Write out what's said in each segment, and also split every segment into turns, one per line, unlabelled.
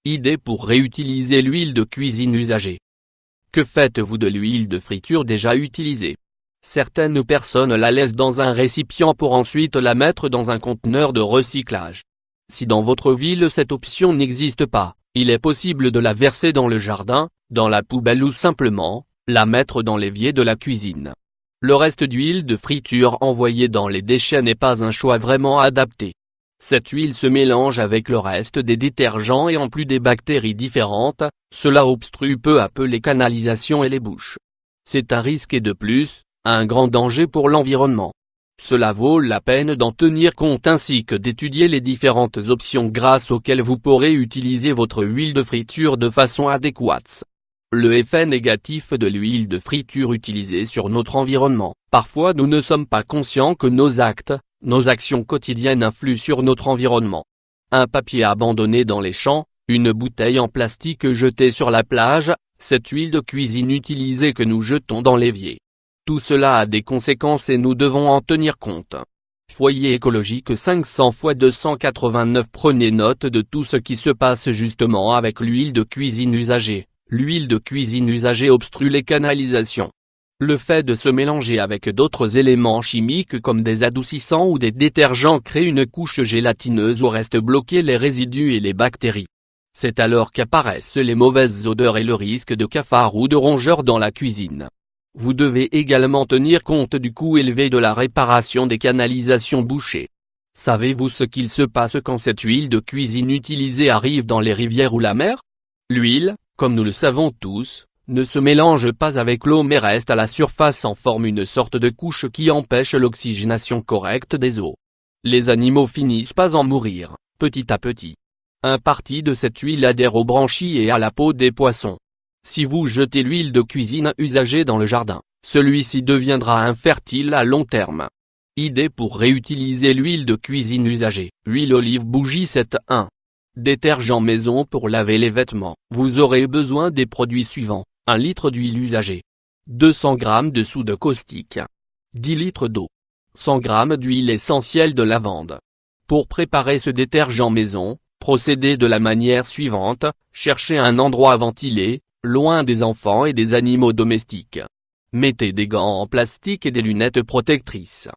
Idée pour réutiliser l'huile de cuisine usagée. Que faites-vous de l'huile de friture déjà utilisée? Certaines personnes la laissent dans un récipient pour ensuite la mettre dans un conteneur de recyclage. Si dans votre ville cette option n'existe pas, il est possible de la verser dans le jardin, dans la poubelle ou simplement, la mettre dans l'évier de la cuisine. Le reste d'huile de friture envoyée dans les déchets n'est pas un choix vraiment adapté. Cette huile se mélange avec le reste des détergents et en plus des bactéries différentes, cela obstrue peu à peu les canalisations et les bouches. C'est un risque et de plus, un grand danger pour l'environnement. Cela vaut la peine d'en tenir compte ainsi que d'étudier les différentes options grâce auxquelles vous pourrez utiliser votre huile de friture de façon adéquate. Le effet négatif de l'huile de friture utilisée sur notre environnement. Parfois nous ne sommes pas conscients que nos actes, nos actions quotidiennes influent sur notre environnement. Un papier abandonné dans les champs, une bouteille en plastique jetée sur la plage, cette huile de cuisine utilisée que nous jetons dans l'évier. Tout cela a des conséquences et nous devons en tenir compte. Foyer écologique 500 x 289. Prenez note de tout ce qui se passe justement avec l'huile de cuisine usagée. L'huile de cuisine usagée obstrue les canalisations. Le fait de se mélanger avec d'autres éléments chimiques comme des adoucissants ou des détergents crée une couche gélatineuse où restent bloqués les résidus et les bactéries. C'est alors qu'apparaissent les mauvaises odeurs et le risque de cafards ou de rongeurs dans la cuisine. Vous devez également tenir compte du coût élevé de la réparation des canalisations bouchées. Savez-vous ce qu'il se passe quand cette huile de cuisine utilisée arrive dans les rivières ou la mer? L'huile, comme nous le savons tous, ne se mélange pas avec l'eau mais reste à la surface en forme une sorte de couche qui empêche l'oxygénation correcte des eaux. Les animaux finissent par en mourir, petit à petit. Un parti de cette huile adhère aux branchies et à la peau des poissons. Si vous jetez l'huile de cuisine usagée dans le jardin, celui-ci deviendra infertile à long terme. Idée pour réutiliser l'huile de cuisine usagée. Huile olive bougie 7.1. Détergent maison pour laver les vêtements. Vous aurez besoin des produits suivants. 1 litre d'huile usagée. 200 g de soude caustique. 10 litres d'eau. 100 g d'huile essentielle de lavande. Pour préparer ce détergent maison, procédez de la manière suivante, cherchez un endroit ventilé, loin des enfants et des animaux domestiques. Mettez des gants en plastique et des lunettes protectrices.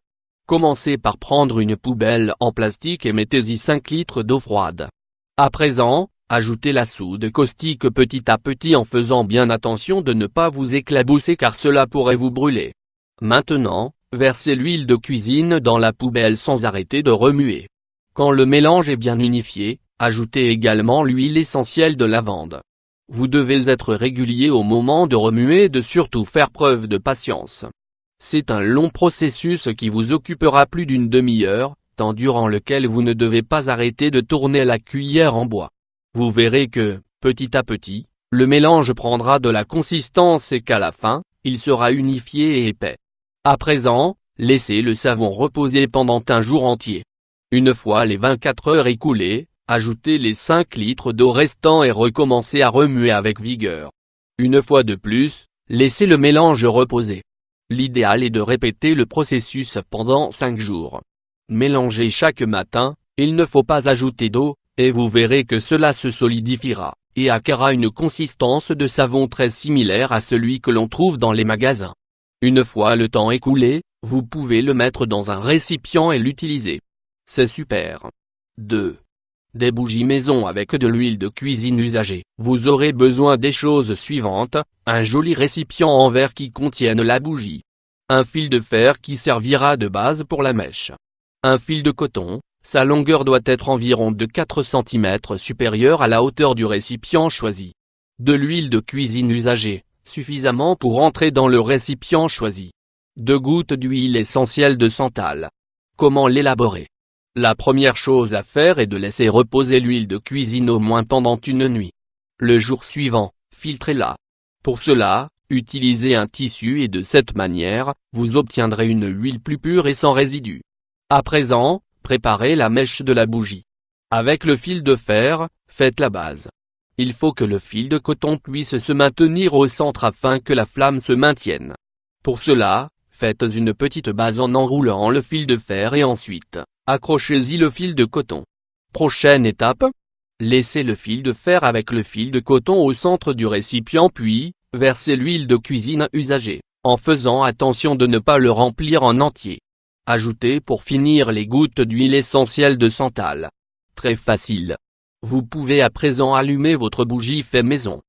Commencez par prendre une poubelle en plastique et mettez-y 5 litres d'eau froide. À présent, ajoutez la soude caustique petit à petit en faisant bien attention de ne pas vous éclabousser car cela pourrait vous brûler. Maintenant, versez l'huile de cuisine dans la poubelle sans arrêter de remuer. Quand le mélange est bien unifié, ajoutez également l'huile essentielle de lavande. Vous devez être régulier au moment de remuer et de surtout faire preuve de patience. C'est un long processus qui vous occupera plus d'une demi-heure, temps durant lequel vous ne devez pas arrêter de tourner la cuillère en bois. Vous verrez que, petit à petit, le mélange prendra de la consistance et qu'à la fin, il sera unifié et épais. À présent, laissez le savon reposer pendant un jour entier. Une fois les 24 heures écoulées, ajoutez les 5 litres d'eau restants et recommencez à remuer avec vigueur. Une fois de plus, laissez le mélange reposer. L'idéal est de répéter le processus pendant 5 jours. Mélangez chaque matin, il ne faut pas ajouter d'eau, et vous verrez que cela se solidifiera, et acquérera une consistance de savon très similaire à celui que l'on trouve dans les magasins. Une fois le temps écoulé, vous pouvez le mettre dans un récipient et l'utiliser. C'est super. 2. Des bougies maison avec de l'huile de cuisine usagée. Vous aurez besoin des choses suivantes, un joli récipient en verre qui contienne la bougie. Un fil de fer qui servira de base pour la mèche. Un fil de coton, sa longueur doit être environ de 4 cm supérieure à la hauteur du récipient choisi. De l'huile de cuisine usagée, suffisamment pour entrer dans le récipient choisi. 2 gouttes d'huile essentielle de santal. Comment l'élaborer? La première chose à faire est de laisser reposer l'huile de cuisine au moins pendant une nuit. Le jour suivant, filtrez-la. Pour cela, utilisez un tissu et de cette manière, vous obtiendrez une huile plus pure et sans résidus. À présent, préparez la mèche de la bougie. Avec le fil de fer, faites la base. Il faut que le fil de coton puisse se maintenir au centre afin que la flamme se maintienne. Pour cela, faites une petite base en enroulant le fil de fer et ensuite, accrochez-y le fil de coton. Prochaine étape. Laissez le fil de fer avec le fil de coton au centre du récipient puis, versez l'huile de cuisine usagée, en faisant attention de ne pas le remplir en entier. Ajoutez pour finir les gouttes d'huile essentielle de santal. Très facile. Vous pouvez à présent allumer votre bougie fait maison.